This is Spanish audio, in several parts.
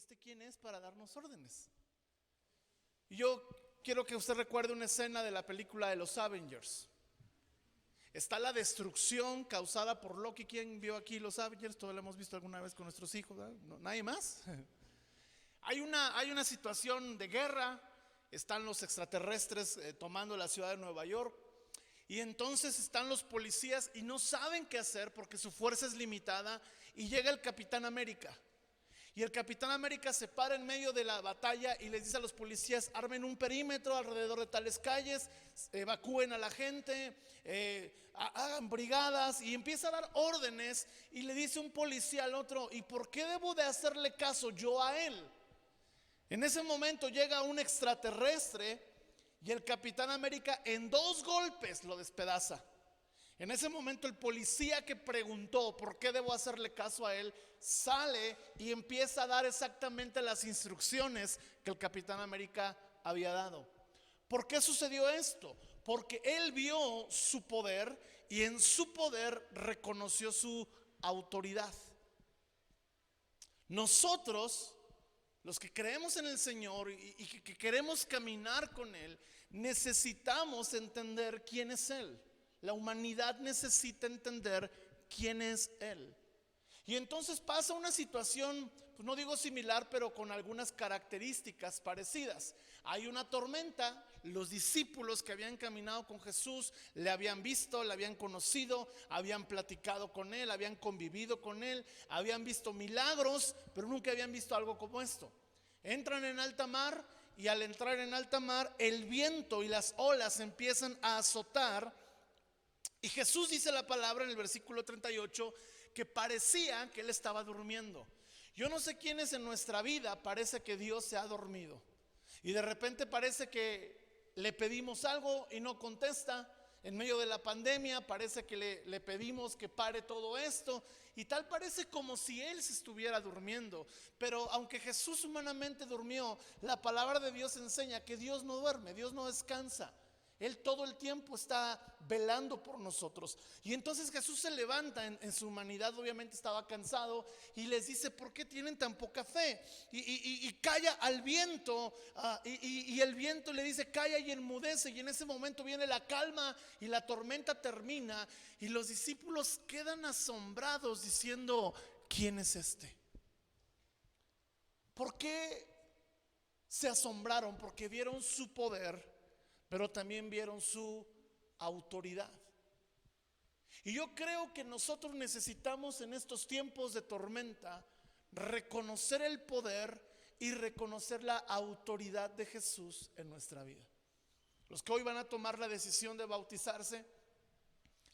¿este quién es para darnos órdenes? Y yo quiero que usted recuerde una escena de la película de los Avengers. Está la destrucción causada por Loki. ¿Quién vio aquí los Avengers? Todos lo hemos visto alguna vez con nuestros hijos, ¿verdad? No, ¿nadie más? Hay una situación de guerra. Están los extraterrestres tomando la ciudad de Nueva York. Y entonces están los policías y no saben qué hacer porque su fuerza es limitada. Y llega el Capitán América. Y el Capitán América se para en medio de la batalla y les dice a los policías: armen un perímetro alrededor de tales calles, evacúen a la gente, hagan brigadas, y empieza a dar órdenes. Y le dice un policía al otro: ¿y por qué debo de hacerle caso yo a él? En ese momento llega un extraterrestre y el Capitán América en 2 golpes lo despedaza. En ese momento el policía que preguntó por qué debo hacerle caso a él sale y empieza a dar exactamente las instrucciones que el Capitán América había dado. ¿Por qué sucedió esto? Porque él vio su poder y en su poder reconoció su autoridad. Nosotros, los que creemos en el Señor y que queremos caminar con Él, necesitamos entender quién es Él. La humanidad necesita entender quién es Él. Y entonces pasa una situación, pues no digo similar, pero con algunas características parecidas. Hay una tormenta. Los discípulos que habían caminado con Jesús le habían visto, le habían conocido, habían platicado con Él, habían convivido con Él, habían visto milagros, pero nunca habían visto algo como esto. Entran en alta mar y al entrar en alta mar el viento y las olas empiezan a azotar. Y Jesús dice la palabra en el versículo 38 que parecía que Él estaba durmiendo. Yo no sé quiénes en nuestra vida parece que Dios se ha dormido. Y de repente parece que le pedimos algo y no contesta. En medio de la pandemia parece que le pedimos que pare todo esto. Y tal parece como si Él se estuviera durmiendo. Pero aunque Jesús humanamente durmió, la palabra de Dios enseña que Dios no duerme, Dios no descansa. Él todo el tiempo está velando por nosotros. Y entonces Jesús se levanta en su humanidad, obviamente estaba cansado, y les dice: ¿por qué tienen tan poca fe? Y calla al viento, y el viento le dice: calla, y enmudece. Y en ese momento viene la calma y la tormenta termina. Y los discípulos quedan asombrados diciendo: ¿quién es este? ¿Por qué se asombraron? Porque vieron su poder, pero también vieron su autoridad. Y yo creo que nosotros necesitamos en estos tiempos de tormenta reconocer el poder y reconocer la autoridad de Jesús en nuestra vida. Los que hoy van a tomar la decisión de bautizarse,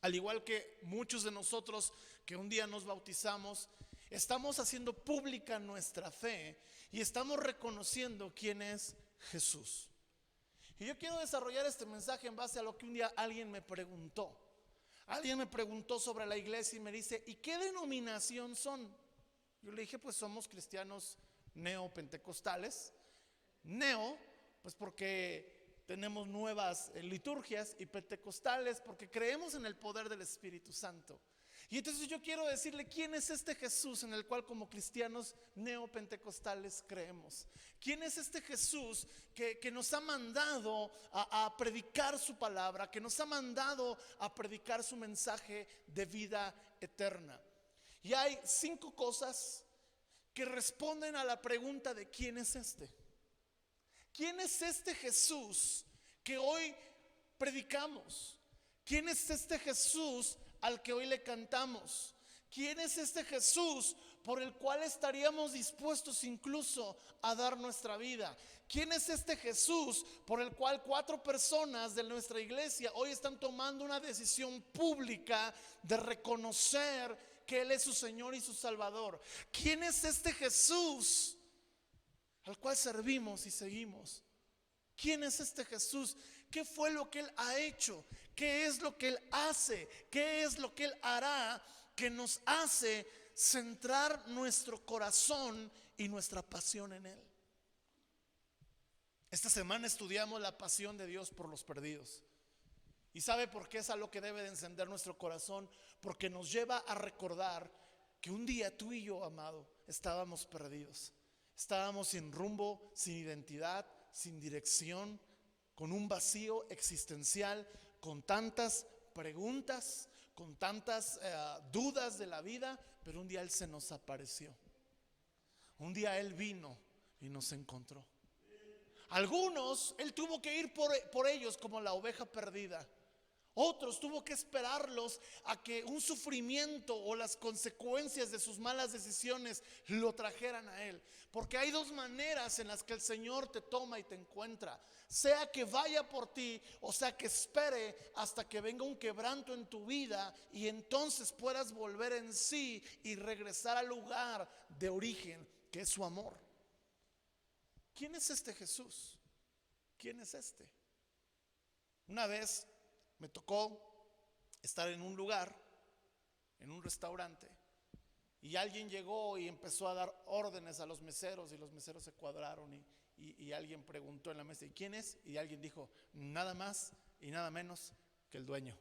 al igual que muchos de nosotros que un día nos bautizamos, estamos haciendo pública nuestra fe y estamos reconociendo quién es Jesús. Y yo quiero desarrollar este mensaje en base a lo que un día alguien me preguntó. Alguien me preguntó sobre la iglesia y me dice: ¿y qué denominación son? Yo le dije: pues somos cristianos neopentecostales. Neo, pues porque tenemos nuevas liturgias, y pentecostales porque creemos en el poder del Espíritu Santo. Y entonces yo quiero decirle: ¿quién es este Jesús en el cual como cristianos neopentecostales creemos? ¿Quién es este Jesús que nos ha mandado a predicar su palabra, que nos ha mandado a predicar su mensaje de vida eterna? Y hay 5 cosas que responden a la pregunta de ¿quién es este? ¿Quién es este Jesús que hoy predicamos? ¿Quién es este Jesús al que hoy le cantamos? ¿Quién es este Jesús por el cual estaríamos dispuestos incluso a dar nuestra vida? ¿Quién es este Jesús por el cual 4 personas de nuestra iglesia hoy están tomando una decisión pública de reconocer que Él es su Señor y su Salvador? ¿Quién es este Jesús al cual servimos y seguimos? ¿Quién es este Jesús? ¿Qué fue lo que Él ha hecho? ¿Qué es lo que Él hace? ¿Qué es lo que Él hará que nos hace centrar nuestro corazón y nuestra pasión en Él? Esta semana estudiamos la pasión de Dios por los perdidos. ¿Y sabe por qué es a lo que debe de encender nuestro corazón? Porque nos lleva a recordar que un día tú y yo, amado, estábamos perdidos. Estábamos sin rumbo, sin identidad, sin dirección, con un vacío existencial, con tantas preguntas, con tantas dudas de la vida. Pero un día Él se nos apareció. Un día Él vino y nos encontró. Algunos Él tuvo que ir por ellos como la oveja perdida. Otros tuvo que esperarlos a que un sufrimiento o las consecuencias de sus malas decisiones lo trajeran a Él. Porque hay dos maneras en las que el Señor te toma y te encuentra: sea que vaya por ti, o sea que espere hasta que venga un quebranto en tu vida y entonces puedas volver en sí y regresar al lugar de origen, que es su amor. ¿Quién es este Jesús? ¿Quién es este? Una vez me tocó estar en un lugar, en un restaurante, y alguien llegó y empezó a dar órdenes a los meseros, y los meseros se cuadraron y alguien preguntó en la mesa: ¿y quién es? Y alguien dijo: nada más y nada menos que el dueño.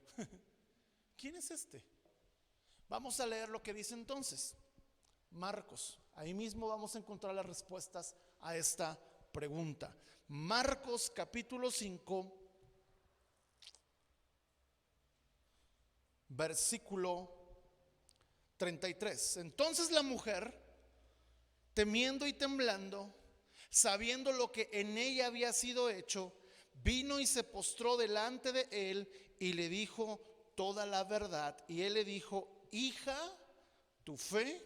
¿Quién es este? Vamos a leer lo que dice entonces Marcos. Ahí mismo vamos a encontrar las respuestas a esta pregunta. Marcos capítulo 5, versículo 33. Entonces la mujer, temiendo y temblando, sabiendo lo que en ella había sido hecho, vino y se postró delante de él y le dijo toda la verdad. Y él le dijo: hija, tu fe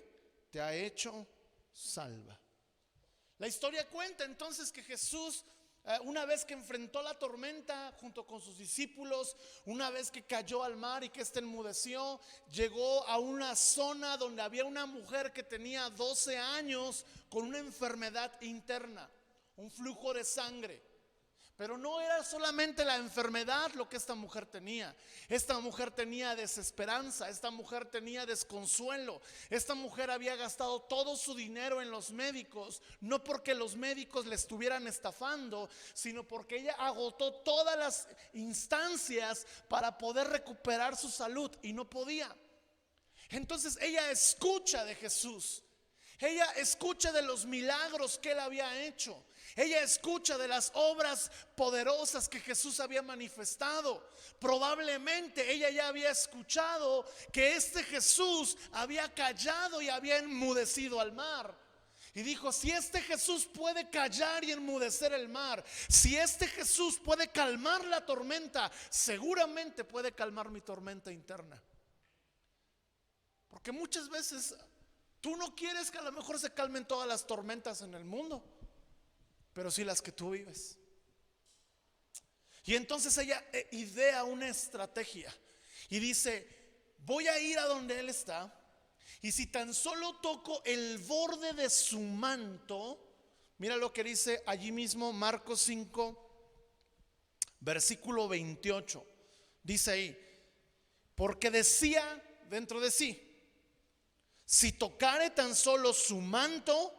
te ha hecho salva. La historia cuenta entonces que Jesús, una vez que enfrentó la tormenta junto con sus discípulos, una vez que cayó al mar y que éste enmudeció, llegó a una zona donde había una mujer que tenía 12 años con una enfermedad interna, un flujo de sangre. Pero no era solamente la enfermedad lo que esta mujer tenía. Esta mujer tenía desesperanza, esta mujer tenía desconsuelo. Esta mujer había gastado todo su dinero en los médicos, no porque los médicos le estuvieran estafando, sino porque ella agotó todas las instancias para poder recuperar su salud y no podía. Entonces ella escucha de Jesús. Ella escucha de los milagros que él había hecho. Ella escucha de las obras poderosas que Jesús había manifestado. Probablemente ella ya había escuchado que este Jesús había callado y había enmudecido al mar. Y dijo: si este Jesús puede callar y enmudecer el mar, si este Jesús puede calmar la tormenta, seguramente puede calmar mi tormenta interna. Porque muchas veces tú no quieres que a lo mejor se calmen todas las tormentas en el mundo, pero sí las que tú vives. Y entonces ella idea una estrategia y dice: voy a ir a donde él está, y si tan solo toco el borde de su manto. Mira lo que dice allí mismo Marcos 5, versículo 28. Dice ahí: porque decía dentro de sí: si tocare tan solo su manto,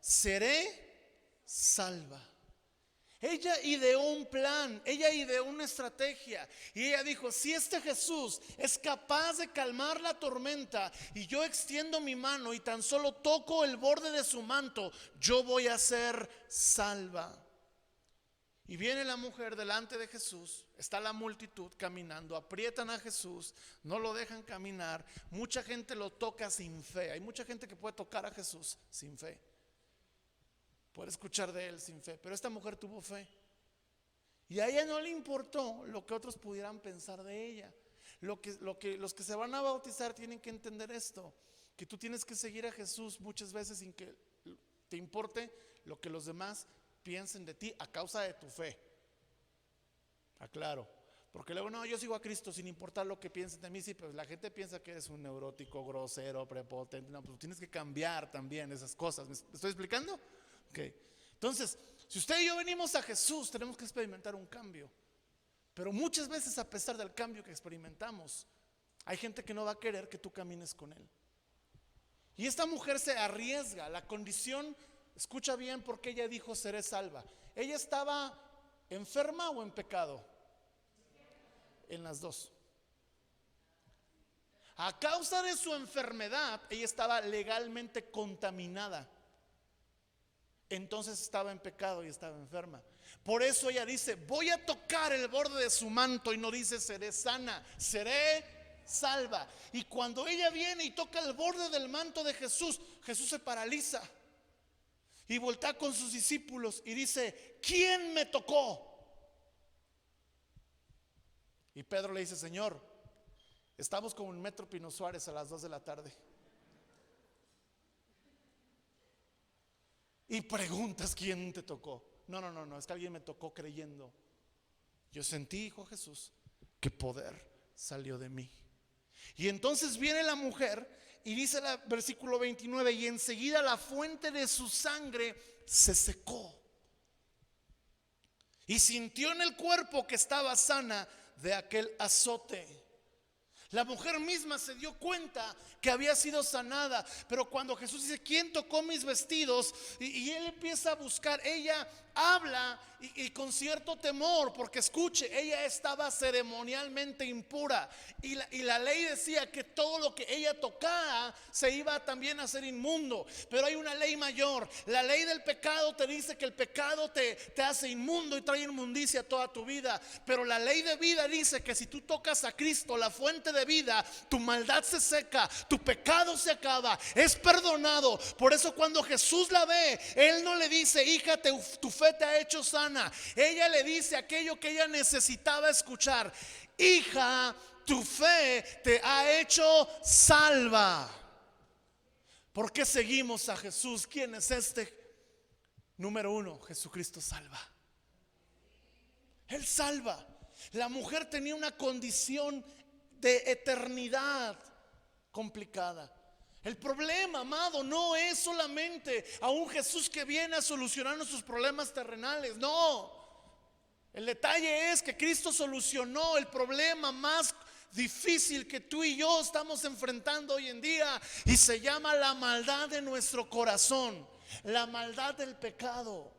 seré salva. Ella ideó un plan, ella ideó una estrategia, y ella dijo: si este Jesús es capaz de calmar la tormenta y yo extiendo mi mano y tan solo toco el borde de su manto, yo voy a ser salva. Y viene la mujer delante de Jesús, está la multitud caminando, aprietan a Jesús, no lo dejan caminar. Mucha gente lo toca sin fe. Hay mucha gente que puede tocar a Jesús sin fe, puede escuchar de él sin fe, pero esta mujer tuvo fe. Y a ella no le importó lo que otros pudieran pensar de ella. Los que se van a bautizar tienen que entender esto: que tú tienes que seguir a Jesús muchas veces sin que te importe lo que los demás piensen de ti a causa de tu fe. Aclaro, porque luego: no, yo sigo a Cristo sin importar lo que piensen de mí. Sí, pero la gente piensa que eres un neurótico, grosero, prepotente. No, pues tienes que cambiar también esas cosas. ¿Me estoy explicando? Okay. Entonces, si usted y yo venimos a Jesús, tenemos que experimentar un cambio. Pero muchas veces, a pesar del cambio que experimentamos, hay gente que no va a querer que tú camines con él. Y esta mujer se arriesga. La condición, escucha bien, porque ella dijo: seré salva. ¿Ella estaba enferma o en pecado? En las dos. A causa de su enfermedad, ella estaba legalmente contaminada. entonces estaba en pecado y estaba enferma. Por eso ella dice: voy a tocar el borde de su manto, y no dice seré sana, seré salva. Y cuando ella viene y toca el borde del manto de Jesús, Jesús se paraliza y voltea con sus discípulos y dice: ¿quién me tocó? Y Pedro le dice: Señor, estamos como en Metro Pino Suárez a las 2 de la tarde y preguntas quién te tocó. No, es que alguien me tocó creyendo. Yo sentí, dijo Jesús, que poder salió de mí. Y entonces viene la mujer y dice el versículo 29: y enseguida la fuente de su sangre se secó, y sintió en el cuerpo que estaba sana de aquel azote. La mujer misma se dio cuenta que había sido sanada. Pero cuando Jesús dice: ¿quién tocó mis vestidos? Y él empieza a buscar, ella habla y con cierto temor, porque escuche, ella estaba ceremonialmente impura, y la ley decía que todo lo que ella tocara se iba también a hacer inmundo. Pero hay una ley mayor. La ley del pecado te dice que el pecado te hace inmundo y trae inmundicia toda tu vida. Pero la ley de vida dice que si tú tocas a Cristo, la fuente de vida, tu maldad se seca, tu pecado se acaba, es perdonado. Por eso cuando Jesús la ve, él no le dice: hija, tu fe te ha hecho sana. Ella le dice aquello que ella necesitaba escuchar: hija, tu fe te ha hecho salva. ¿Por qué seguimos a Jesús? ¿Quién es este? Número uno, Jesucristo salva. Él salva. La mujer tenía una condición de eternidad complicada. El problema, amado, no es solamente a un Jesús que viene a solucionar nuestros problemas terrenales. No, el detalle es que Cristo solucionó el problema más difícil que tú y yo estamos enfrentando hoy en día, y se llama la maldad de nuestro corazón, la maldad del pecado.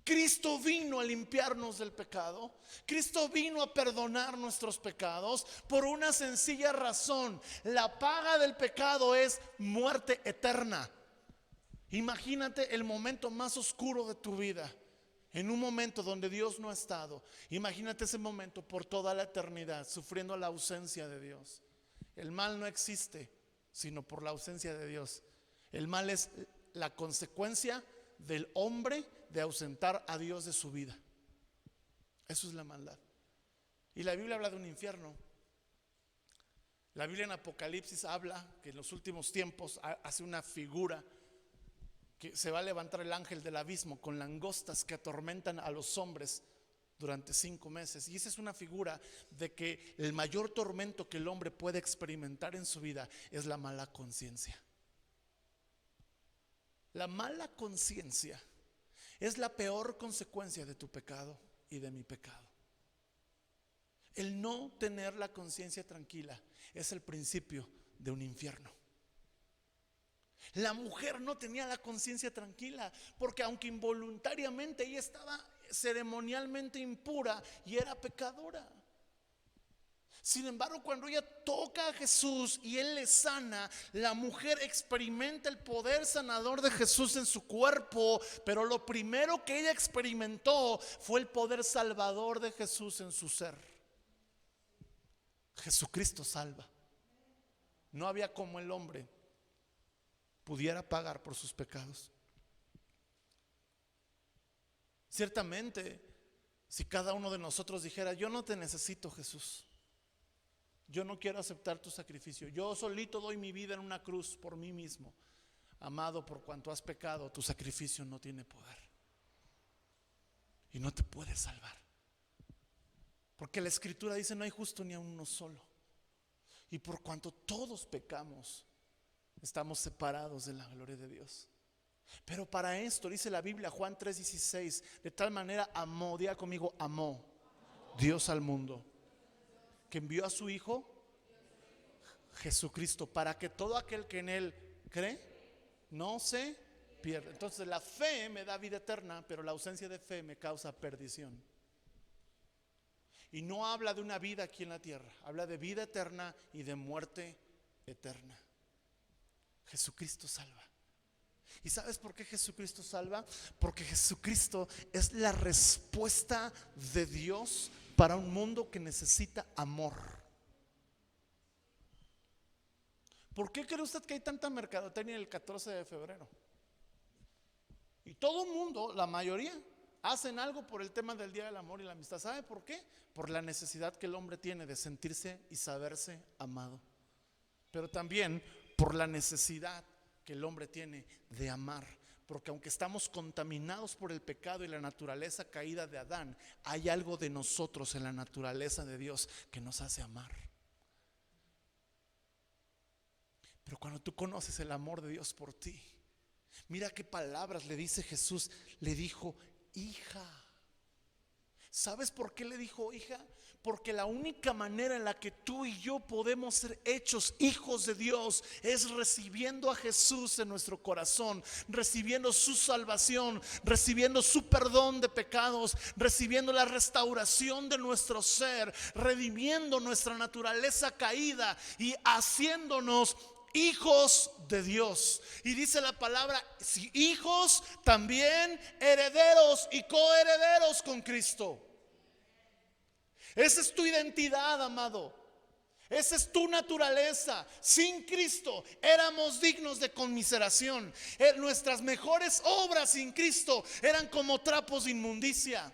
Cristo vino a limpiarnos del pecado. Cristo vino a perdonar nuestros pecados por una sencilla razón: la paga del pecado es muerte eterna. Imagínate el momento más oscuro de tu vida, en un momento donde Dios no ha estado. Imagínate ese momento por toda la eternidad, sufriendo la ausencia de Dios. El mal no existe sino por la ausencia de Dios. El mal es la consecuencia del hombre de ausentar a Dios de su vida. Eso es la maldad. Y la Biblia habla de un infierno. La Biblia en Apocalipsis habla que en los últimos tiempos hace una figura que se va a levantar el ángel del abismo con langostas que atormentan a los hombres durante 5 meses. Y esa es una figura de que el mayor tormento que el hombre puede experimentar en su vida es la mala conciencia. La mala conciencia es la peor consecuencia de tu pecado y de mi pecado. El no tener la conciencia tranquila es el principio de un infierno. La mujer no tenía la conciencia tranquila porque, aunque involuntariamente, ella estaba ceremonialmente impura y era pecadora. Sin embargo, cuando ella toca a Jesús y Él le sana, la mujer experimenta el poder sanador de Jesús en su cuerpo. Pero lo primero que ella experimentó fue el poder salvador de Jesús en su ser. Jesucristo salva. No había como el hombre pudiera pagar por sus pecados. Ciertamente, si cada uno de nosotros dijera: yo no te necesito, Jesús, yo no quiero aceptar tu sacrificio, yo solito doy mi vida en una cruz por mí mismo. Amado, por cuanto has pecado, tu sacrificio no tiene poder y no te puede salvar. Porque la Escritura dice: no hay justo ni a uno solo. Y por cuanto todos pecamos, estamos separados de la gloria de Dios. Pero para esto, dice la Biblia, Juan 3:16, de tal manera amó, diga conmigo, amó Dios al mundo, que envió a su Hijo Jesucristo, para que todo aquel que en Él cree no se pierda. Entonces, la fe me da vida eterna, pero la ausencia de fe me causa perdición. Y no habla de una vida aquí en la tierra, habla de vida eterna y de muerte eterna. Jesucristo salva. ¿Y sabes por qué Jesucristo salva? Porque Jesucristo es la respuesta de Dios para un mundo que necesita amor. ¿Por qué cree usted que hay tanta mercadotecnia el 14 de febrero? Y todo el mundo, la mayoría, hacen algo por el tema del Día del Amor y la Amistad. ¿Sabe por qué? Por la necesidad que el hombre tiene de sentirse y saberse amado. Pero también por la necesidad que el hombre tiene de amar. Porque aunque estamos contaminados por el pecado y la naturaleza caída de Adán, hay algo de nosotros en la naturaleza de Dios que nos hace amar. Pero cuando tú conoces el amor de Dios por ti, mira qué palabras le dice Jesús. Le dijo, hija. ¿Sabes por qué le dijo hija? Porque la única manera en la que tú y yo podemos ser hechos hijos de Dios es recibiendo a Jesús en nuestro corazón, recibiendo su salvación, recibiendo su perdón de pecados, recibiendo la restauración de nuestro ser, redimiendo nuestra naturaleza caída y haciéndonos hijos de Dios. Y dice la palabra, si hijos, también herederos y coherederos con Cristo. Esa es tu identidad, amado. Esa es tu naturaleza. Sin Cristo éramos dignos de conmiseración. Nuestras mejores obras sin Cristo eran como trapos de inmundicia.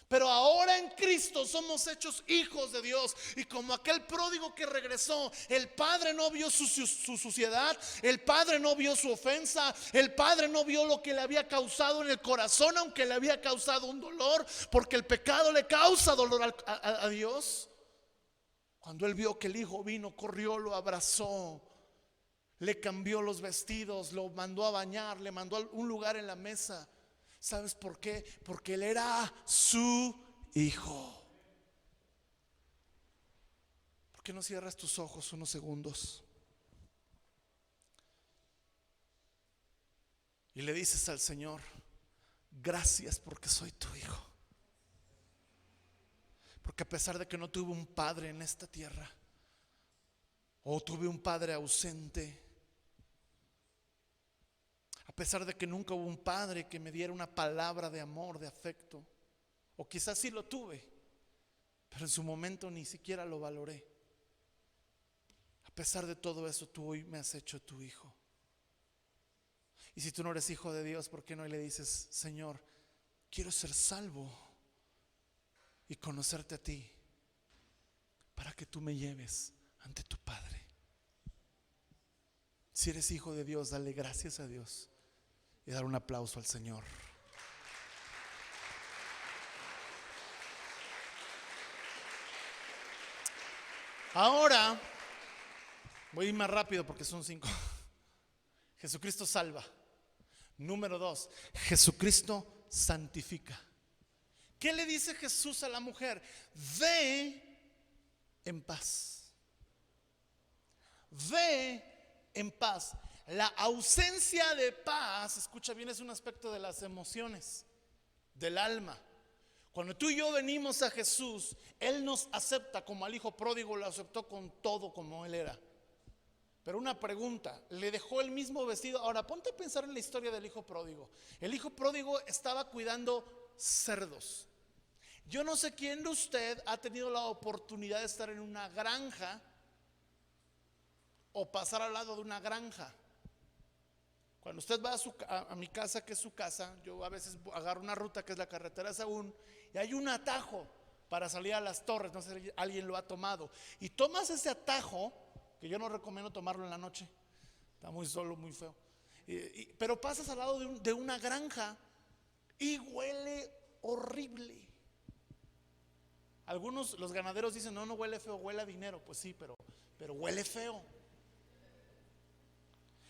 Pero ahora en Cristo somos hechos hijos de Dios. Y como aquel pródigo que regresó, el padre no vio su suciedad, el padre no vio su ofensa, el padre no vio lo que le había causado en el corazón, aunque le había causado un dolor, porque el pecado le causa dolor a Dios. Cuando él vio que el hijo vino, corrió, lo abrazó, le cambió los vestidos, lo mandó a bañar, le mandó a un lugar en la mesa. ¿Sabes por qué? Porque él era su hijo. ¿Por qué no cierras tus ojos unos segundos? Y le dices al Señor, gracias porque soy tu hijo. Porque a pesar de que no tuve un padre en esta tierra, o tuve un padre ausente, a pesar de que nunca hubo un padre que me diera una palabra de amor, de afecto, o quizás sí lo tuve, pero en su momento ni siquiera lo valoré. A pesar de todo eso, tú hoy me has hecho tu hijo. Y si tú no eres hijo de Dios, ¿por qué no le dices, Señor, quiero ser salvo y conocerte a ti, para que tú me lleves ante tu Padre? Si eres hijo de Dios, dale gracias a Dios y dar un aplauso al Señor. Ahora voy a ir más rápido porque son 5. Jesucristo salva. Número 2, Jesucristo santifica. ¿Qué le dice Jesús a la mujer? Ve en paz. Ve en paz. La ausencia de paz, escucha bien, es un aspecto de las emociones, del alma. Cuando tú y yo venimos a Jesús, Él nos acepta como al hijo pródigo, lo aceptó con todo como Él era. Pero una pregunta, ¿le dejó el mismo vestido? Ahora ponte a pensar en la historia del hijo pródigo. El hijo pródigo estaba cuidando cerdos. Yo no sé quién de usted ha tenido la oportunidad de estar en una granja o pasar al lado de una granja. Cuando usted va a mi casa, que es su casa, yo a veces agarro una ruta que es la carretera Sahagún, y hay un atajo para salir a las torres. No sé si alguien lo ha tomado. Y tomas ese atajo, que yo no recomiendo tomarlo en la noche, está muy solo, muy feo, pero pasas al lado de una granja y huele horrible. Algunos, los ganaderos dicen, no huele feo, huele a dinero. Pues sí, pero huele feo.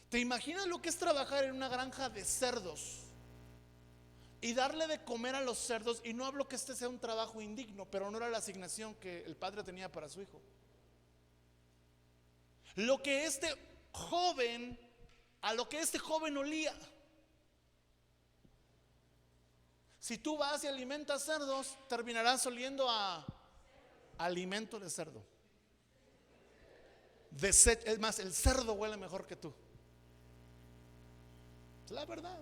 ¿Te imaginas lo que es trabajar en una granja de cerdos y darle de comer a los cerdos? Y no hablo que este sea un trabajo indigno, pero no era la asignación que el padre tenía para su hijo. A lo que este joven olía. Si tú vas y alimentas cerdos, terminarás oliendo a alimento de cerdo. Es más, el cerdo huele mejor que tú. Es la verdad.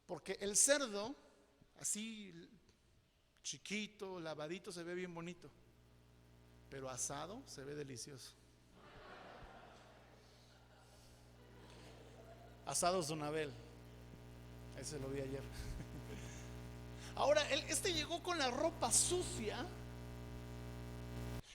Porque el cerdo, así chiquito, lavadito, se ve bien bonito, pero asado se ve delicioso. Asados Don Abel, ese lo vi ayer. Ahora, este llegó con la ropa sucia.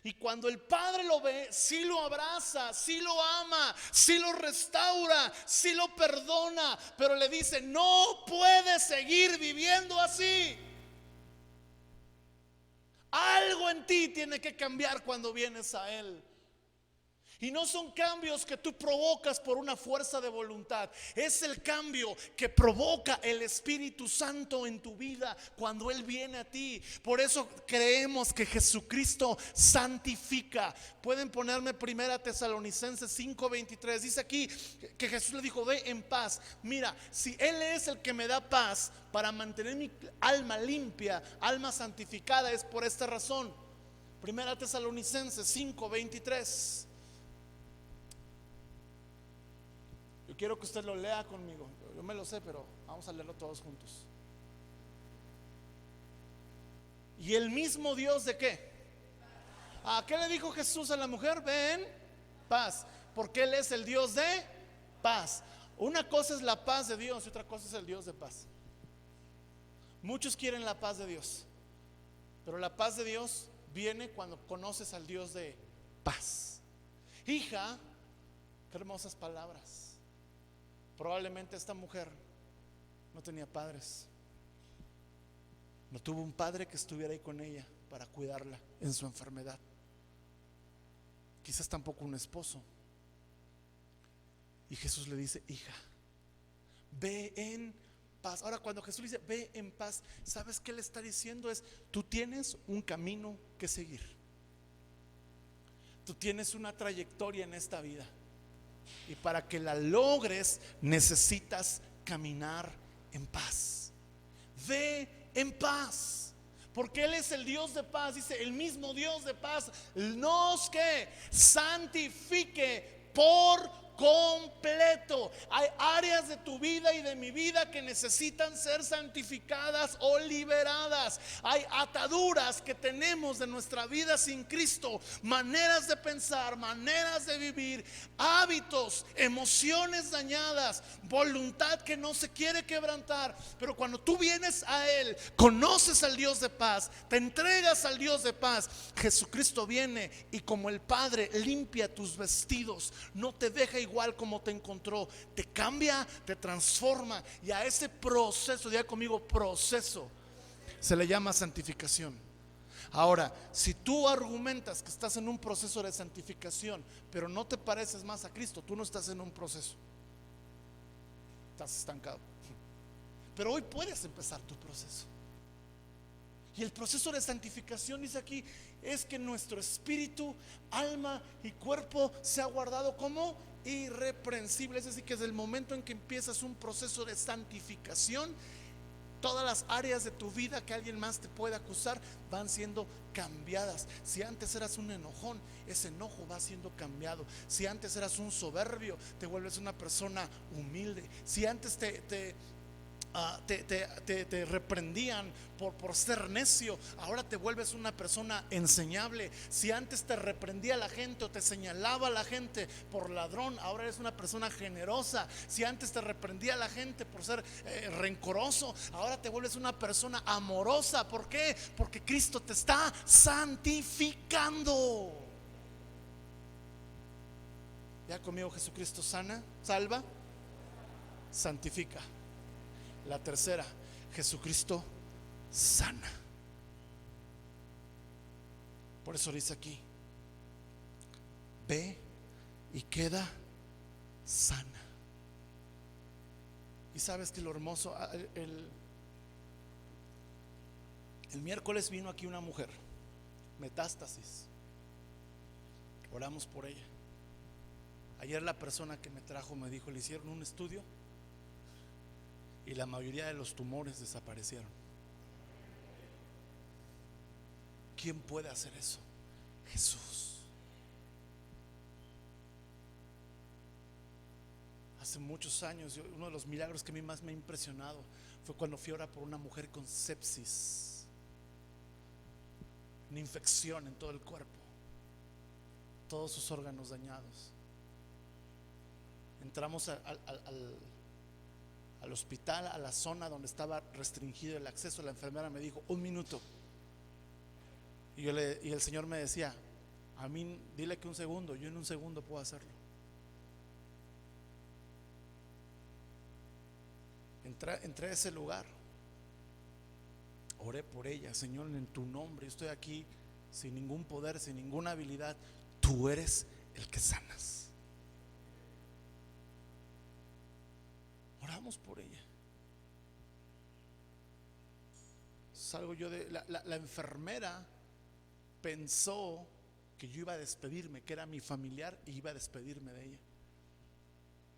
Y cuando el padre lo ve, sí lo abraza, sí lo ama, sí lo restaura, sí lo perdona, pero le dice: no puedes seguir viviendo así. Algo en ti tiene que cambiar cuando vienes a Él. Y no son cambios que tú provocas por una fuerza de voluntad. Es el cambio que provoca el Espíritu Santo en tu vida cuando Él viene a ti. Por eso creemos que Jesucristo santifica. Pueden ponerme 1 Tesalonicenses 5:23. Dice aquí que Jesús le dijo: ve en paz. Mira, si Él es el que me da paz para mantener mi alma limpia, alma santificada, es por esta razón. 1 Tesalonicenses 5:23. Yo quiero que usted lo lea conmigo. Yo me lo sé, pero vamos a leerlo todos juntos. Y el mismo Dios ¿de qué? ¿A qué le dijo Jesús a la mujer? Ven, paz. Porque Él es el Dios de paz. Una cosa es la paz de Dios y otra cosa es el Dios de paz. Muchos quieren la paz de Dios, pero la paz de Dios viene cuando conoces al Dios de paz. Hija, qué hermosas palabras. Probablemente esta mujer no tenía padres, no tuvo un padre que estuviera ahí con ella para cuidarla en su enfermedad. Quizás tampoco un esposo. Y Jesús le dice: hija, ve en paz. Ahora, cuando Jesús le dice ve en paz, ¿sabes qué le está diciendo? Es: tú tienes un camino que seguir. Tú tienes una trayectoria en esta vida. Y para que la logres necesitas caminar en paz. Ve en paz, porque Él es el Dios de paz. Dice: el mismo Dios de paz nos que santifique por completo. Hay áreas de tu vida y de mi vida que necesitan ser santificadas o liberadas. Hay ataduras que tenemos de nuestra vida sin Cristo, maneras de pensar, maneras de vivir, hábitos, emociones dañadas, voluntad que no se quiere quebrantar. Pero cuando tú vienes a Él, conoces al Dios de paz, te entregas al Dios de paz, Jesucristo viene y como el Padre limpia tus vestidos, no te deja igual como te encontró, te cambia, te transforma. Y a ese proceso, diga conmigo proceso, se le llama santificación. Ahora, si tú argumentas que estás en un proceso de santificación, pero no te pareces más a Cristo, tú no estás en un proceso, estás estancado. Pero hoy puedes empezar tu proceso. Y el proceso de santificación, dice aquí, es que nuestro espíritu, alma y cuerpo sea guardado como irreprensible. Es decir, que desde el momento en que empiezas un proceso de santificación, todas las áreas de tu vida que alguien más te puede acusar van siendo cambiadas. Si antes eras un enojón, ese enojo va siendo cambiado. Si antes eras un soberbio, te vuelves una persona humilde. Si antes te reprendían por ser necio, ahora te vuelves una persona enseñable. Si antes te reprendía la gente o te señalaba la gente por ladrón, ahora eres una persona generosa. Si antes te reprendía la gente por ser rencoroso, ahora te vuelves una persona amorosa. ¿Por qué? Porque Cristo te está santificando. Ya conmigo: Jesucristo sana, salva, santifica. La tercera: Jesucristo sana. Por eso dice aquí: ve y queda sana. Y sabes que lo hermoso, el miércoles vino aquí una mujer, metástasis, oramos por ella. Ayer la persona que me trajo me dijo: le hicieron un estudio y la mayoría de los tumores desaparecieron. ¿Quién puede hacer eso? Jesús. Hace muchos años, uno de los milagros que a mí más me ha impresionado fue cuando fui a orar por una mujer con sepsis, una infección en todo el cuerpo, todos sus órganos dañados. Entramos al hospital, a la zona donde estaba restringido el acceso. La enfermera me dijo: 1 minuto. Y el Señor me decía: a mí dile que 1 segundo, yo en 1 segundo puedo hacerlo. Entré a ese lugar, oré por ella: Señor, en tu nombre, yo estoy aquí sin ningún poder, sin ninguna habilidad, tú eres el que sanas. Oramos por ella. Salgo yo de la enfermera pensó que yo iba a despedirme, que era mi familiar, y iba a despedirme de ella.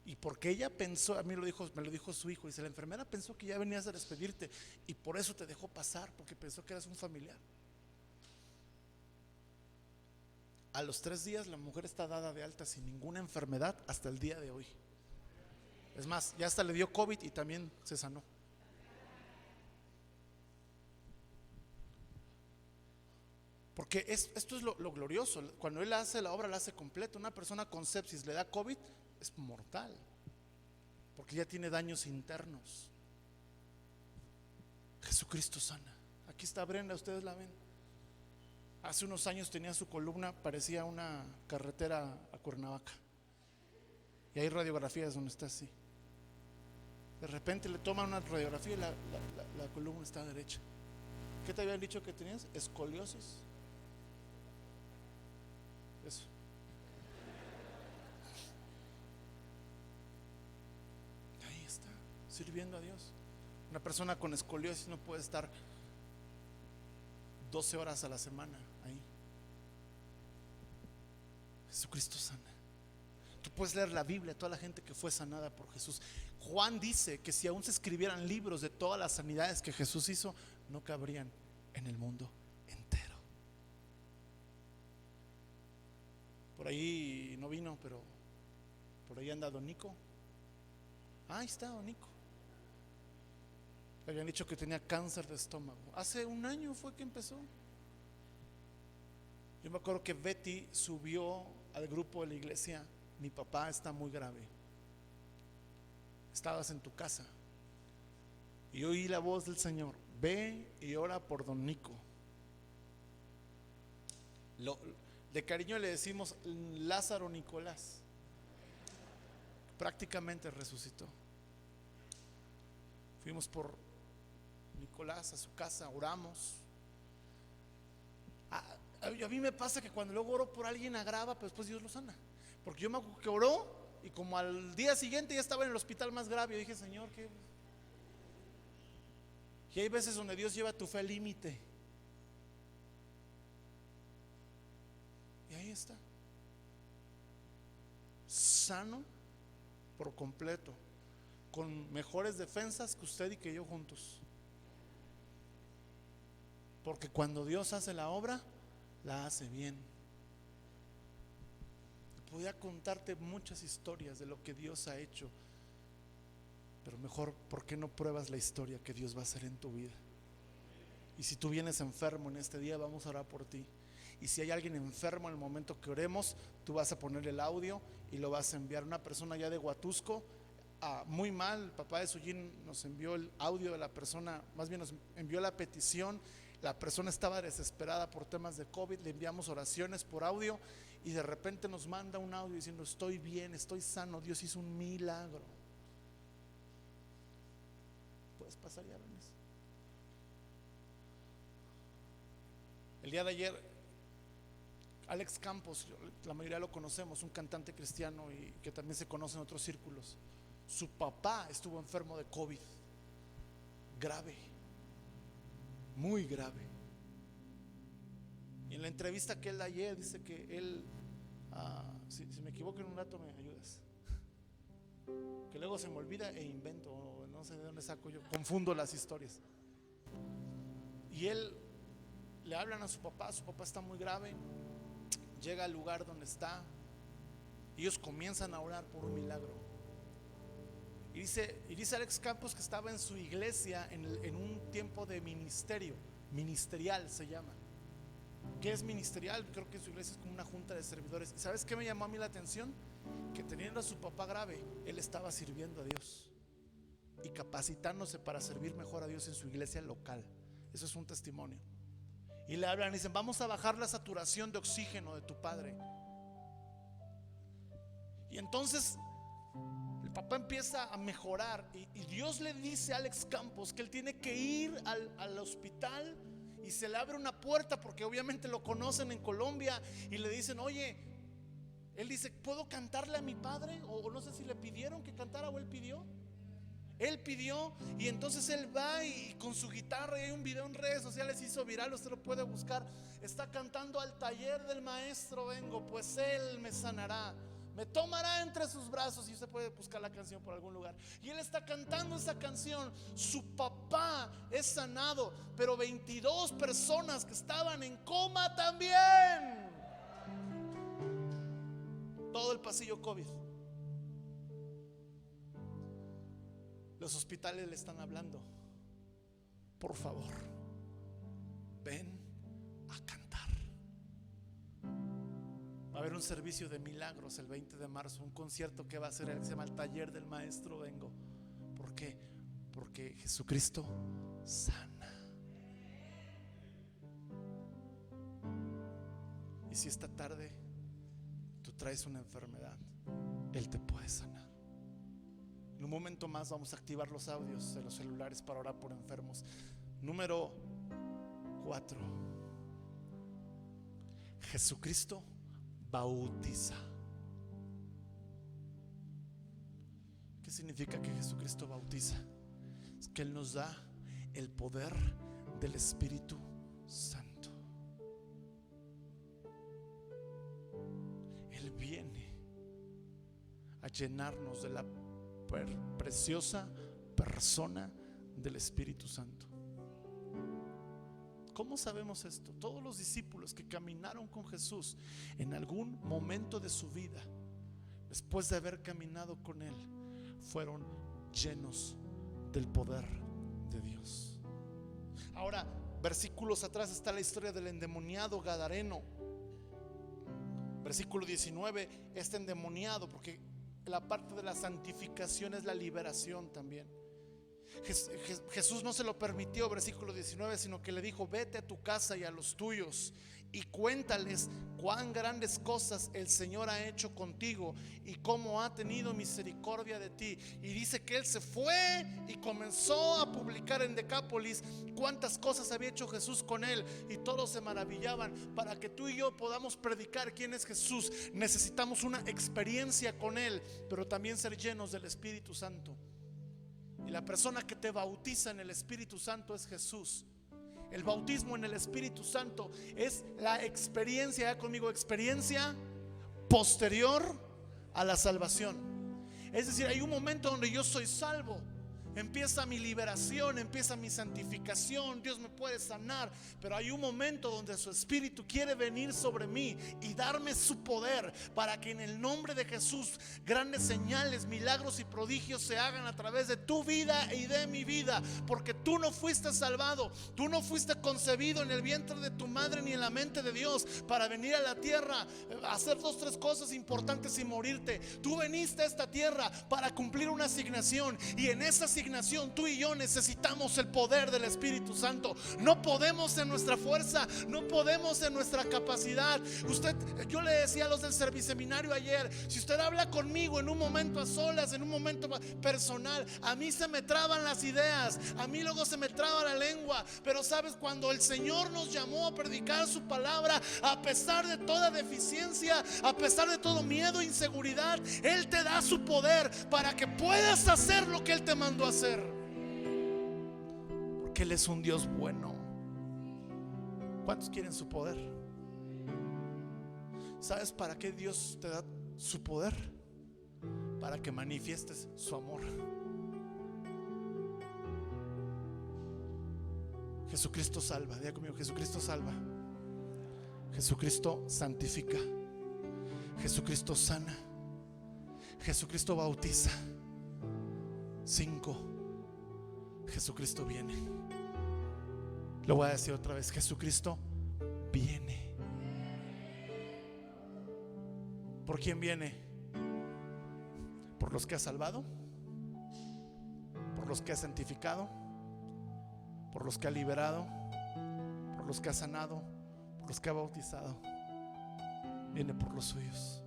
Y porque ella pensó, a mí me lo dijo su hijo, dice: la enfermera pensó que ya venías a despedirte y por eso te dejó pasar, porque pensó que eras un familiar. A los 3 días la mujer está dada de alta sin ninguna enfermedad hasta el día de hoy. Es más, ya hasta le dio COVID y también se sanó. Porque esto es lo glorioso. Cuando Él hace la obra, la hace completa. Una persona con sepsis le da COVID, es mortal, porque ya tiene daños internos. Jesucristo sana. Aquí está Brenda, ustedes la ven. Hace unos años tenía su columna, parecía una carretera a Cuernavaca. Y hay radiografías donde está así. De repente le toman una radiografía y la columna está derecha. ¿Qué te habían dicho que tenías? Escoliosis. Eso. Ahí está, sirviendo a Dios. Una persona con escoliosis no puede estar 12 horas a la semana ahí. Jesucristo sana. Tú puedes leer la Biblia, toda la gente que fue sanada por Jesús. Juan dice que si aún se escribieran libros de todas las sanidades que Jesús hizo, no cabrían en el mundo entero. Por ahí no vino, pero por ahí anda Don Nico. Ahí está Don Nico. Le habían dicho que tenía cáncer de estómago. Hace 1 año fue que empezó. Yo me acuerdo que Betty subió al grupo de la iglesia: mi papá está muy grave. Estabas en tu casa y oí la voz del Señor: ve y ora por Don Nico. De cariño le decimos Lázaro Nicolás. Prácticamente resucitó. Fuimos por Nicolás a su casa, oramos. A mí me pasa que cuando luego oro por alguien agrava, pero después Dios lo sana. Porque yo me acuerdo que oró y como al día siguiente ya estaba en el hospital más grave. Yo dije: Señor, ¿qué? Y hay veces donde Dios lleva tu fe al límite. Y ahí está, sano por completo, con mejores defensas que usted y que yo juntos. Porque cuando Dios hace la obra, la hace bien. Podría contarte muchas historias de lo que Dios ha hecho, pero mejor, ¿por qué no pruebas la historia que Dios va a hacer en tu vida? Y si tú vienes enfermo en este día, vamos a orar por ti. Y si hay alguien enfermo en el momento que oremos, tú vas a poner el audio y lo vas a enviar. Una persona ya de Huatusco, muy mal, el papá de Sujin nos envió el audio de la persona, más bien nos envió la petición. La persona estaba desesperada por temas de COVID, le enviamos oraciones por audio y de repente nos manda un audio diciendo: estoy bien, estoy sano, Dios hizo un milagro. Puedes pasar ya, Vanessa. El día de ayer Alex Campos, la mayoría lo conocemos, un cantante cristiano y que también se conoce en otros círculos. Su papá estuvo enfermo de COVID, grave, muy grave. Y en la entrevista que él da ayer dice que él, si me equivoco en un dato me ayudas, que luego se me olvida e invento, no sé de dónde saco yo, confundo las historias. Y él le hablan a su papá está muy grave. Llega al lugar donde está, ellos comienzan a orar por un milagro. Y dice Alex Campos que estaba en su iglesia en un tiempo de ministerial se llama. ¿Qué es ministerial? Creo que en su iglesia es como una junta de servidores. ¿Y sabes qué me llamó a mí la atención? Que teniendo a su papá grave, él estaba sirviendo a Dios y capacitándose para servir mejor a Dios en su iglesia local. Eso es un testimonio. Y le hablan y dicen: vamos a bajar la saturación de oxígeno de tu padre. Y entonces el papá empieza a mejorar y Dios le dice a Alex Campos que él tiene que ir al hospital, y se le abre una puerta porque obviamente lo conocen en Colombia, y le dicen: oye, él dice: ¿puedo cantarle a mi padre? O no sé si le pidieron que cantara o él pidió. Él pidió, y entonces él va y con su guitarra, y hay un video en redes sociales, hizo viral, usted lo puede buscar. Está cantando: al taller del maestro vengo, pues él me sanará, me tomará entre sus brazos. Y usted puede buscar la canción por algún lugar. Y él está cantando esa canción. Su papá es sanado, pero 22 personas que estaban en coma también. Todo el pasillo COVID. Los hospitales le están hablando: por favor, ven a cantar. Va a haber un servicio de milagros el 20 de marzo, un concierto que va a hacer él, que se llama el Taller del Maestro Vengo. ¿Por qué? Porque Jesucristo sana. Y si esta tarde tú traes una enfermedad, Él te puede sanar. En un momento más vamos a activar los audios de los celulares para orar por enfermos. Número 4. Jesucristo bautiza. ¿Qué significa que Jesucristo bautiza? Es que Él nos da el poder del Espíritu Santo. Él viene a llenarnos de la preciosa persona del Espíritu Santo. ¿Cómo sabemos esto? Todos los discípulos que caminaron con Jesús en algún momento de su vida, después de haber caminado con Él, fueron llenos del poder de Dios. Ahora, versículos atrás está la historia del endemoniado gadareno. Versículo 19, este endemoniado, porque la parte de la santificación es la liberación también. Jesús no se lo permitió, versículo 19, sino que le dijo: vete a tu casa y a los tuyos y cuéntales cuán grandes cosas el Señor ha hecho contigo y cómo ha tenido misericordia de ti. Y dice que él se fue y comenzó a publicar en Decápolis cuántas cosas había hecho Jesús con él, y todos se maravillaban. Para que tú y yo podamos predicar quién es Jesús, necesitamos una experiencia con él, pero también ser llenos del Espíritu Santo. Y la persona que te bautiza en el Espíritu Santo es Jesús. El bautismo en el Espíritu Santo es la experiencia, ya conmigo, experiencia posterior a la salvación. Es decir, hay un momento donde yo soy salvo, empieza mi liberación, empieza mi santificación, Dios me puede sanar, pero hay un momento donde su Espíritu quiere venir sobre mí y darme su poder para que en el nombre de Jesús grandes señales, milagros y prodigios se hagan a través de tu vida y de mi vida, porque tú no fuiste salvado, tú no fuiste concebido en el vientre de tu madre ni en la mente de Dios para venir a la tierra, hacer 2, 3 cosas importantes y morirte. Tú veniste a esta tierra para cumplir una asignación, y en esa asignación tú y yo necesitamos el poder del Espíritu Santo. No podemos en nuestra fuerza, no podemos en nuestra capacidad. Yo le decía a los del serviseminario ayer: si usted habla conmigo en un momento a solas, en un momento personal, a mí se me traban las ideas, a mí luego se me traba la lengua. Pero sabes, cuando el Señor nos llamó a predicar su palabra, a pesar de toda deficiencia, a pesar de todo miedo e inseguridad, Él te da su poder para que puedas hacer lo que Él te mandó a hacer. Porque Él es un Dios bueno. ¿Cuántos quieren su poder? ¿Sabes para qué Dios te da su poder? Para que manifiestes su amor. Jesucristo salva. Diga conmigo: Jesucristo salva. Jesucristo santifica. Jesucristo sana. Jesucristo bautiza. 5. Jesucristo viene. Lo voy a decir otra vez: Jesucristo viene. ¿Por quién viene? ¿Por los que ha salvado? ¿Por los que ha santificado? ¿Por los que ha liberado? ¿Por los que ha sanado? ¿Por los que ha bautizado? Viene por los suyos.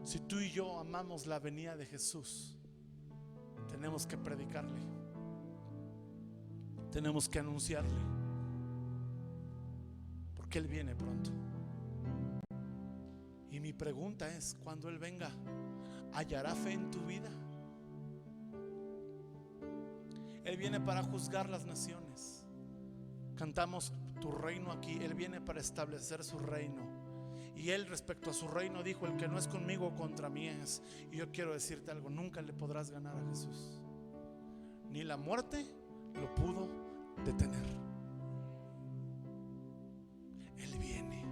Si tú y yo amamos la venida de Jesús, tenemos que predicarle, tenemos que anunciarle, porque Él viene pronto. Y mi pregunta es: cuando Él venga, ¿hallará fe en tu vida? Él viene para juzgar las naciones. Cantamos tu reino aquí. Él viene para establecer su reino. Y Él, respecto a su reino, dijo: el que no es conmigo, contra mí es. Y yo quiero decirte algo: nunca le podrás ganar a Jesús. Ni la muerte lo pudo detener. Él viene.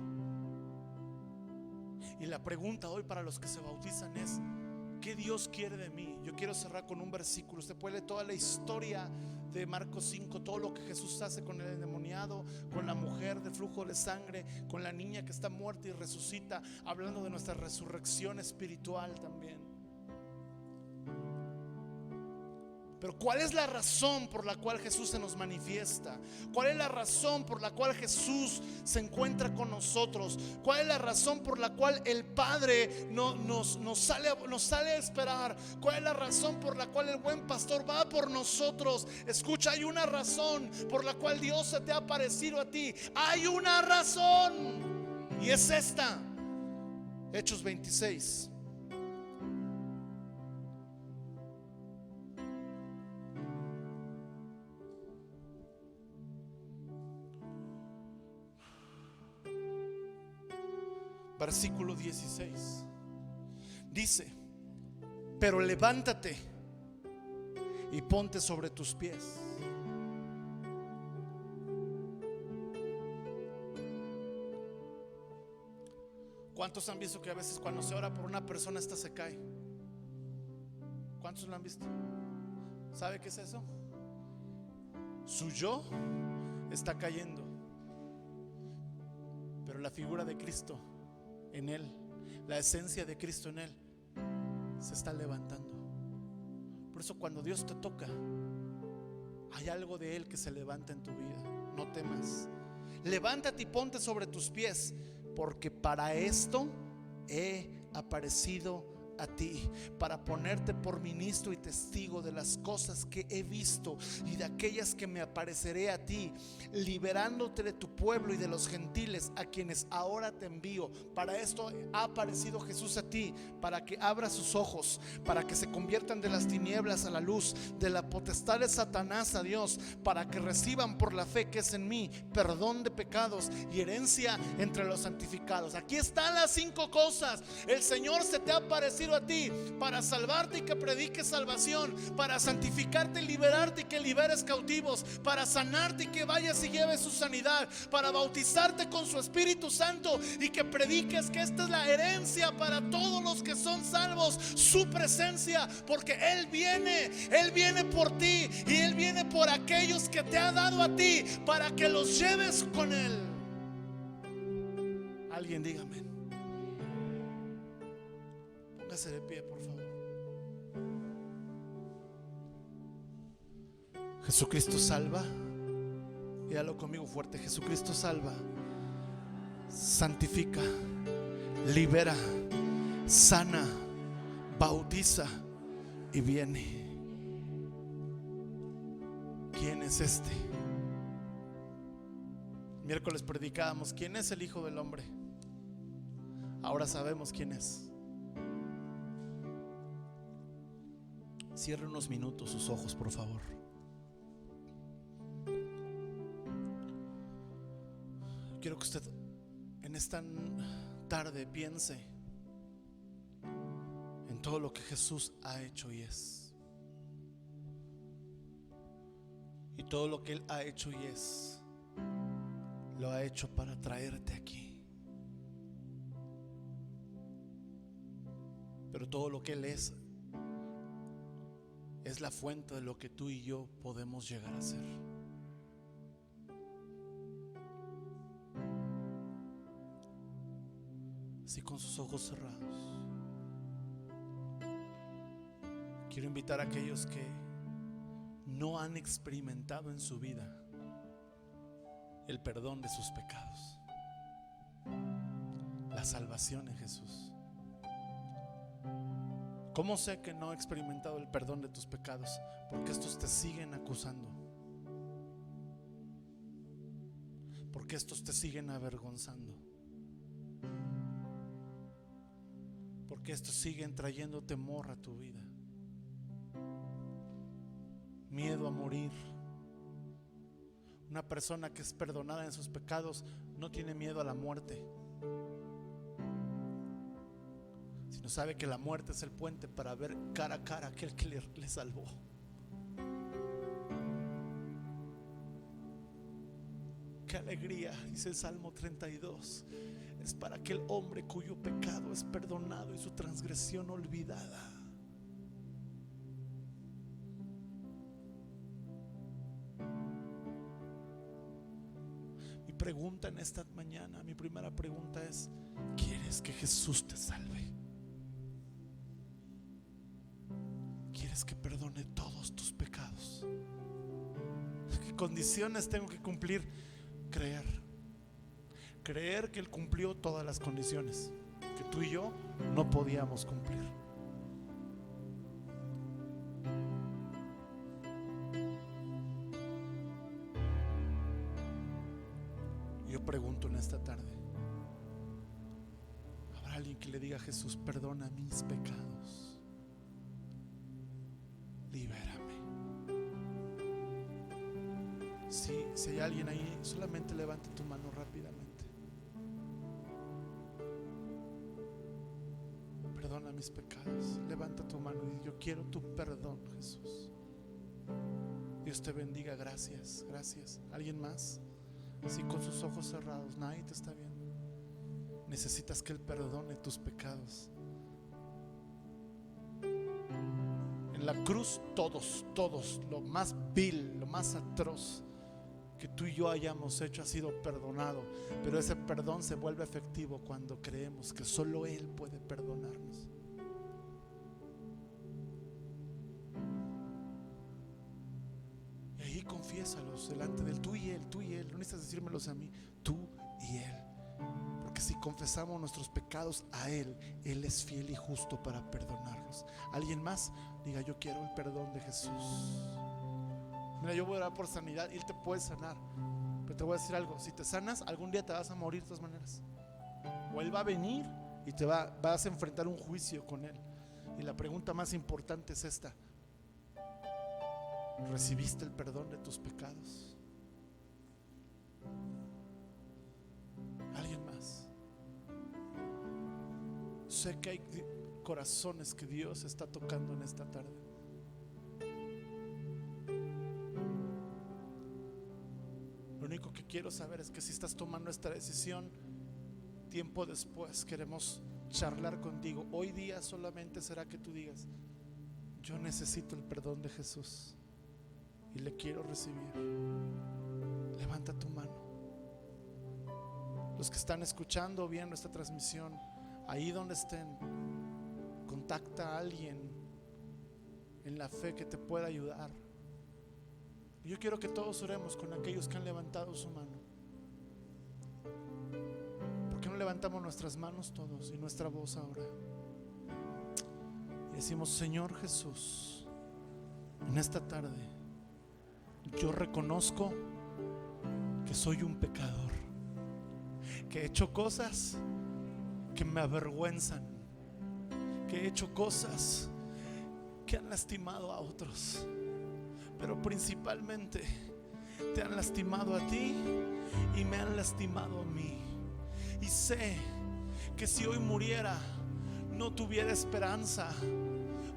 Y la pregunta hoy para los que se bautizan es: ¿qué Dios quiere de mí? Yo quiero cerrar con un versículo. Usted puede leer toda la historia de Marcos 5, todo lo que Jesús hace con el endemoniado, con la mujer de flujo de sangre, con la niña que está muerta y resucita, hablando de nuestra resurrección espiritual también. Pero ¿cuál es la razón por la cual Jesús se nos manifiesta? ¿Cuál es la razón por la cual Jesús se encuentra con nosotros? ¿Cuál es la razón por la cual el Padre nos sale a esperar? ¿Cuál es la razón por la cual el buen pastor va por nosotros? Escucha, hay una razón por la cual Dios se te ha aparecido a ti. Hay una razón, y es esta. Hechos 26. Versículo 16 dice: pero levántate y ponte sobre tus pies. ¿Cuántos han visto que a veces cuando se ora por una persona, esta se cae? ¿Cuántos lo han visto? ¿Sabe qué es eso? Su yo está cayendo, pero la figura de Cristo en él, la esencia de Cristo en él, se está levantando. Por eso cuando Dios te toca, hay algo de Él que se levanta en tu vida. No temas. Levántate y ponte sobre tus pies, porque para esto he aparecido a ti, para ponerte por ministro y testigo de las cosas que he visto y de aquellas que me apareceré a ti, liberándote de tu pueblo y de los gentiles, a quienes ahora te envío. Para esto ha aparecido Jesús a ti, para que abras sus ojos, para que se conviertan de las tinieblas a la luz, de la potestad de Satanás a Dios, para que reciban por la fe que es en mí perdón de pecados y herencia entre los santificados. Aquí están las 5 cosas. El Señor se te ha aparecido a ti para salvarte y que prediques salvación, para santificarte y liberarte y que liberes cautivos, para sanarte y que vayas y lleves su sanidad, para bautizarte con su Espíritu Santo y que prediques que esta es la herencia para todos los que son salvos, su presencia, porque Él viene por ti y Él viene por aquellos que te ha dado a ti para que los lleves con Él. Alguien dígame. Póngase de pie, por favor. Jesucristo salva. Dígalo conmigo fuerte: Jesucristo salva, santifica, libera, sana, bautiza y viene. ¿Quién es este? Miércoles predicábamos: ¿quién es el Hijo del Hombre? Ahora sabemos quién es. Cierre unos minutos sus ojos, por favor. Quiero que usted en esta tarde piense en todo lo que Jesús ha hecho y es. Y todo lo que Él ha hecho y es, lo ha hecho para traerte aquí. Pero todo lo que Él es, es la fuente de lo que tú y yo podemos llegar a ser. Así con sus ojos cerrados, quiero invitar a aquellos que no han experimentado en su vida el perdón de sus pecados, la salvación en Jesús. ¿Cómo sé que no he experimentado el perdón de tus pecados? Porque estos te siguen acusando, porque estos te siguen avergonzando, porque estos siguen trayendo temor a tu vida, miedo a morir. Una persona que es perdonada en sus pecados no tiene miedo a la muerte, sino sabe que la muerte es el puente para ver cara a cara a aquel que le salvó. Qué alegría, dice el Salmo 32, es para aquel hombre cuyo pecado es perdonado y su transgresión olvidada. Mi pregunta en esta mañana, mi primera pregunta es: ¿quieres que Jesús te salve? ¿Quieres que perdone todos tus pecados? ¿Qué condiciones tengo que cumplir? Creer que Él cumplió todas las condiciones que tú y yo no podíamos cumplir. Yo pregunto en esta tarde: ¿habrá alguien que le diga a Jesús: perdona mis pecados, libérame? Si hay alguien ahí, solamente levante tu mano rápidamente. Perdona mis pecados. Levanta tu mano y yo quiero tu perdón, Jesús. Dios te bendiga. Gracias, gracias. ¿Alguien más? Así con sus ojos cerrados, nadie te está viendo. Necesitas que Él perdone tus pecados. En la cruz todos, lo más vil, lo más atroz que tú y yo hayamos hecho ha sido perdonado. Pero ese perdón se vuelve efectivo cuando creemos que solo Él puede perdonarnos. Y ahí confiésalos delante de Él, tú y Él. No necesitas decírmelos a mí, tú y Él. Porque si confesamos nuestros pecados a Él, Él es fiel y justo para perdonarnos. ¿Alguien más? Diga: yo quiero el perdón de Jesús. Mira, yo voy a orar por sanidad y Él te puede sanar, pero te voy a decir algo: si te sanas, algún día te vas a morir de todas maneras, o Él va a venir y vas a enfrentar un juicio con Él. Y la pregunta más importante es esta: ¿recibiste el perdón de tus pecados? ¿Alguien más? Sé que hay corazones que Dios está tocando en esta tarde. Lo único que quiero saber es que si estás tomando esta decisión, tiempo después queremos charlar contigo. Hoy día solamente será que tú digas: yo necesito el perdón de Jesús y le quiero recibir. Levanta tu mano. Los que están escuchando o viendo esta transmisión, ahí donde estén, contacta a alguien en la fe que te pueda ayudar. Yo quiero que todos oremos con aquellos que han levantado su mano. ¿Por qué no levantamos nuestras manos todos y nuestra voz ahora? Y decimos: Señor Jesús, en esta tarde yo reconozco que soy un pecador, que he hecho cosas que me avergüenzan, que he hecho cosas que han lastimado a otros, pero principalmente te han lastimado a ti y me han lastimado a mí. Y sé que si hoy muriera no tuviera esperanza,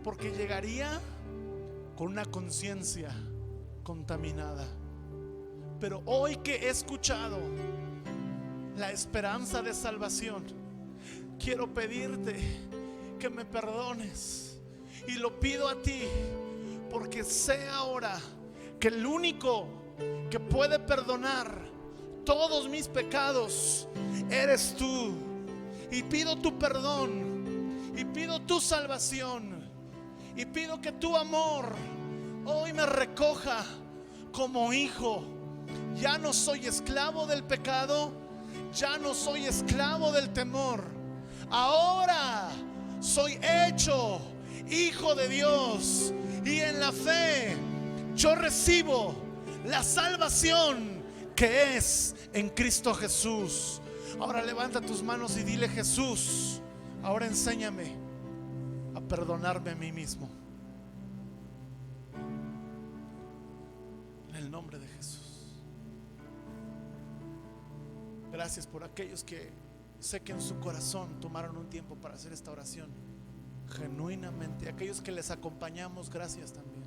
porque llegaría con una conciencia contaminada. Pero hoy que he escuchado la esperanza de salvación, quiero pedirte que me perdones, y lo pido a ti porque sé ahora que el único que puede perdonar todos mis pecados eres tú. Y pido tu perdón, y pido tu salvación, y pido que tu amor hoy me recoja como hijo. Ya no soy esclavo del pecado, ya no soy esclavo del temor. Ahora soy hecho hijo de Dios, y en la fe yo recibo la salvación que es en Cristo Jesús. Ahora levanta tus manos y dile: Jesús, ahora enséñame a perdonarme a mí mismo. En el nombre de Jesús. Gracias por aquellos que sé que en su corazón tomaron un tiempo para hacer esta oración genuinamente. Aquellos que les acompañamos, gracias también.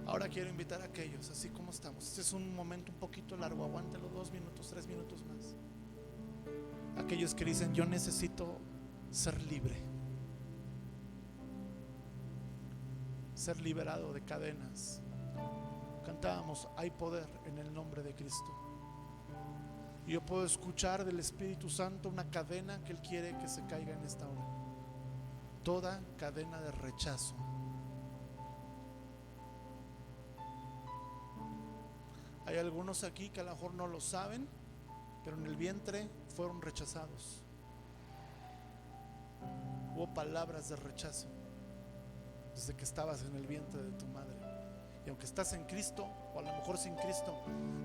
Ahora quiero invitar a aquellos, así como estamos. Este es un momento un poquito largo, aguántelo 2 minutos, 3 minutos más. Aquellos que dicen: yo necesito ser libre, ser liberado de cadenas. Cantábamos: hay poder en el nombre de Cristo. Y yo puedo escuchar del Espíritu Santo una cadena que Él quiere que se caiga en esta hora. Toda cadena de rechazo. Hay algunos aquí que a lo mejor no lo saben, pero en el vientre fueron rechazados. Hubo palabras de rechazo desde que estabas en el vientre de tu madre. Y aunque estás en Cristo, o a lo mejor sin Cristo,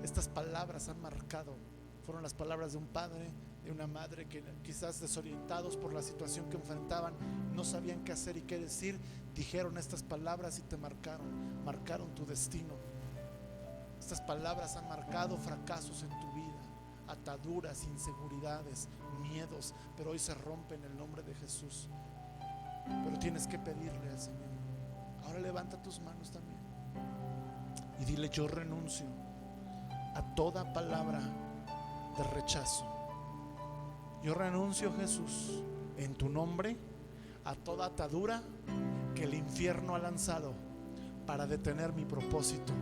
estas palabras han marcado. Fueron las palabras de un padre, de una madre, que quizás desorientados por la situación que enfrentaban, no sabían qué hacer y qué decir, dijeron estas palabras y te marcaron tu destino. Estas palabras han marcado fracasos en tu vida, ataduras, inseguridades, miedos, pero hoy se rompen en el nombre de Jesús. Pero tienes que pedirle al Señor. Ahora levanta tus manos también y dile: yo renuncio a toda palabra de rechazo. Yo renuncio, Jesús, en tu nombre, a toda atadura que el infierno ha lanzado para detener mi propósito.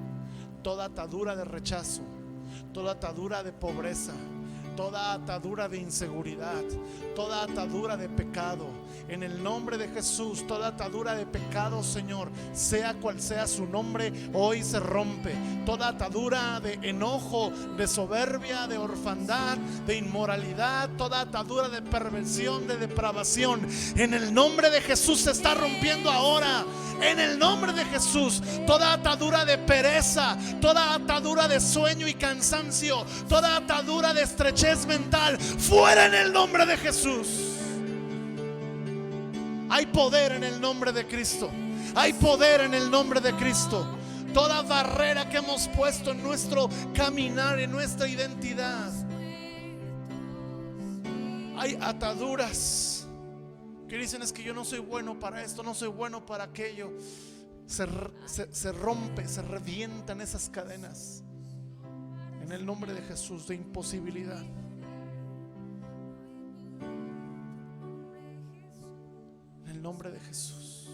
Toda atadura de rechazo, toda atadura de pobreza, toda atadura de inseguridad, toda atadura de pecado, en el nombre de Jesús, toda atadura de pecado, Señor, sea cual sea su nombre, hoy se rompe. Toda atadura de enojo, de soberbia, de orfandad, de inmoralidad, toda atadura de perversión, de depravación, en el nombre de Jesús se está rompiendo ahora. En el nombre de Jesús, toda atadura de pereza, toda atadura de sueño y cansancio, toda atadura de estrechez mental, fuera en el nombre de Jesús. Hay poder en el nombre de Cristo. Hay poder en el nombre de Cristo. Toda barrera que hemos puesto en nuestro caminar, en nuestra identidad. Hay ataduras que dicen: es que yo no soy bueno para esto, no soy bueno para aquello. Se rompe, se revientan esas cadenas en el nombre de Jesús de imposibilidad. En el nombre de Jesús.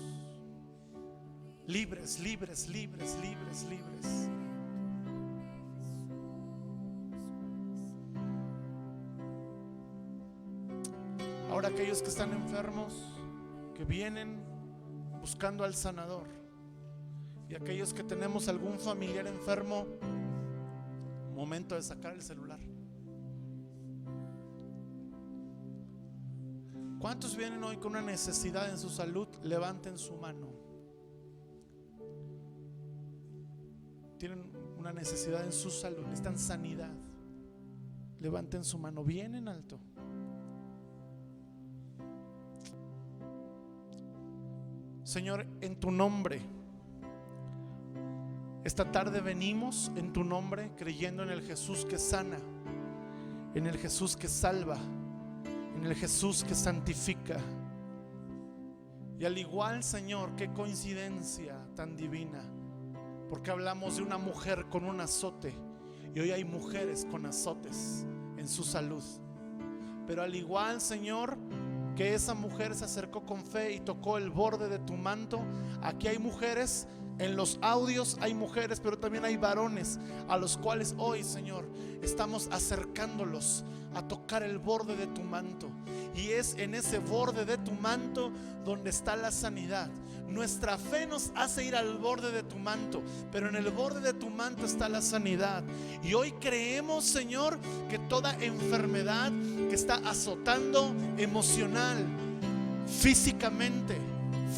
Libres, libres, libres, libres, libres. Ahora aquellos que están enfermos, que vienen buscando al sanador, y aquellos que tenemos algún familiar enfermo, momento de sacar el celular. ¿Cuántos vienen hoy con una necesidad en su salud? Levanten su mano. Tienen una necesidad en su salud, necesitan sanidad. Levanten su mano bien en alto. Señor, en tu nombre, esta tarde venimos en tu nombre, creyendo en el Jesús que sana, en el Jesús que salva, en el Jesús que santifica. Y al igual, Señor, qué coincidencia tan divina, porque hablamos de una mujer con un azote y hoy hay mujeres con azotes en su salud. Pero al igual, Señor, que esa mujer se acercó con fe y tocó el borde de tu manto. Aquí hay mujeres, en los audios hay mujeres, pero también hay varones a los cuales hoy, Señor, estamos acercándolos a tocar el borde de tu manto. Y es en ese borde de tu manto donde está la sanidad. Nuestra fe nos hace ir al borde de tu manto, pero en el borde de tu manto está la sanidad. Y hoy creemos, Señor, que toda enfermedad que está azotando emocional, físicamente,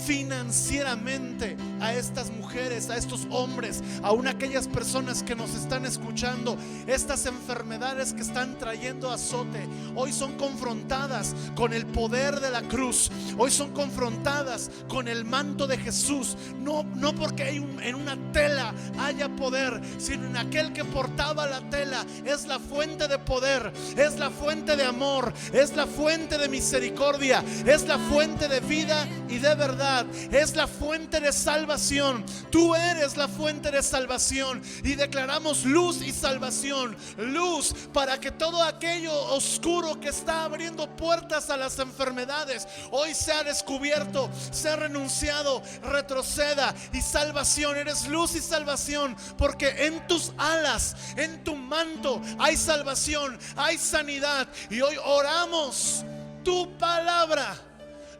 financieramente a estas mujeres, a estos hombres, aún aquellas personas que nos están escuchando, estas enfermedades que están trayendo azote, hoy son confrontadas con el poder de la cruz. Hoy son confrontadas con el manto de Jesús. No porque en una tela haya poder, sino en aquel que portaba la tela. Es la fuente de poder, es la fuente de amor, es la fuente de misericordia, es la fuente de vida y de verdad. Es la fuente de salvación. Tú eres la fuente de salvación. Y declaramos luz y salvación. Luz para que todo aquello oscuro que está abriendo puertas a las enfermedades hoy sea descubierto, sea renunciado, retroceda. Y salvación, eres luz y salvación, porque en tus alas, en tu manto hay salvación, hay sanidad. Y hoy oramos tu palabra.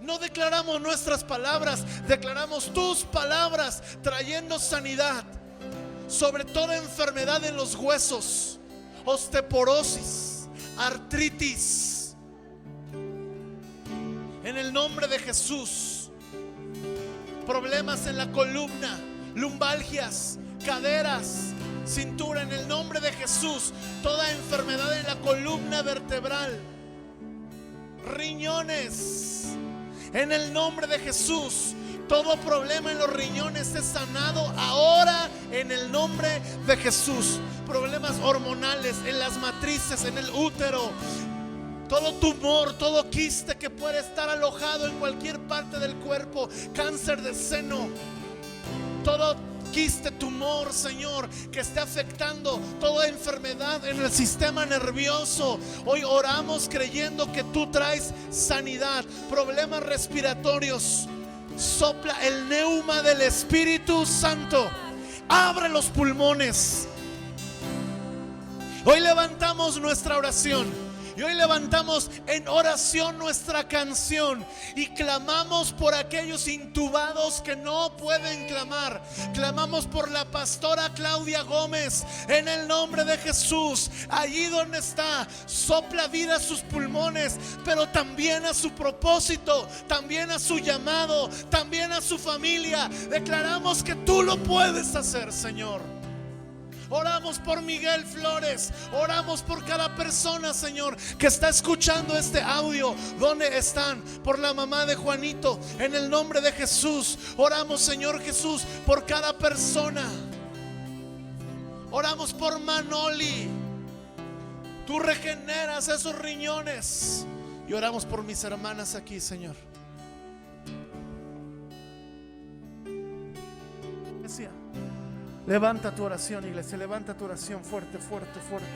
No declaramos nuestras palabras, declaramos tus palabras, trayendo sanidad sobre toda enfermedad en los huesos, osteoporosis, artritis. En el nombre de Jesús. Problemas en la columna, lumbalgias, caderas, cintura. En el nombre de Jesús. Toda enfermedad en la columna vertebral, riñones. En el nombre de Jesús, todo problema en los riñones es sanado ahora en el nombre de Jesús. Problemas hormonales en las matrices, en el útero, todo tumor, todo quiste que puede estar alojado en cualquier parte del cuerpo, cáncer de seno, todo quiste, tumor, Señor, que esté afectando toda enfermedad en el sistema nervioso. Hoy oramos creyendo que tú traes sanidad. Problemas respiratorios, sopla el neuma del Espíritu Santo. Abre los pulmones. Hoy levantamos nuestra oración. Y hoy levantamos en oración nuestra canción y clamamos por aquellos intubados que no pueden clamar. Clamamos por la pastora Claudia Gómez en el nombre de Jesús. Allí donde está, sopla vida a sus pulmones, pero también a su propósito, también a su llamado, también a su familia. Declaramos que tú lo puedes hacer, Señor. Oramos por Miguel Flores. Oramos por cada persona, Señor, que está escuchando este audio. ¿Dónde están? Por la mamá de Juanito. En el nombre de Jesús. Oramos, Señor Jesús, por cada persona. Oramos por Manoli. Tú regeneras esos riñones. Y oramos por mis hermanas aquí, Señor. Levanta tu oración, iglesia. Levanta tu oración fuerte, fuerte, fuerte.